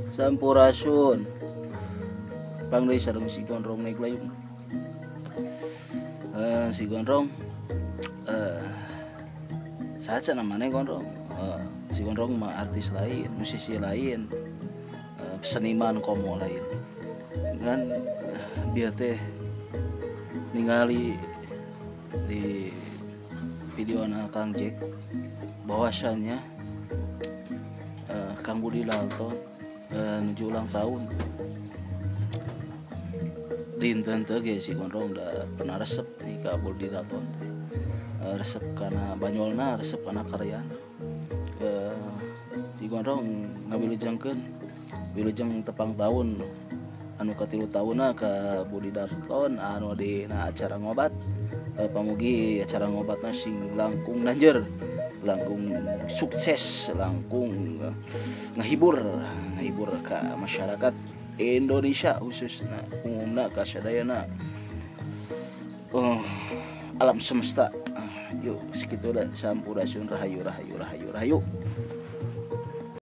Sampurasun pangdeui sareng si Gondrong naik layung. Si Gondrong saha namanya Gondrong. Si Gondrong mah artis lain, musisi lain, seniman komo lain. Kan biar teh ningali di video Kang Jack bahwasannya Kang Budi Dalton menuju ulang tahun. Dinten teh ge si Gondrong da pernah resep di ka Budi Dalton. Resep kana banyolna, resep kana karyana. Si Gondrong wilujeng tepang tahun anu ka 3 tahunna ka Budi Dalton anu dina acara ngobat. Pamugi acara ngobatna sing langkung nanjeur, langkung sukses, langkung ngahibur ka masyarakat Indonesia khususna umumna ka sadayana alam semesta. Yuk sekitu da sampurasun rahayu.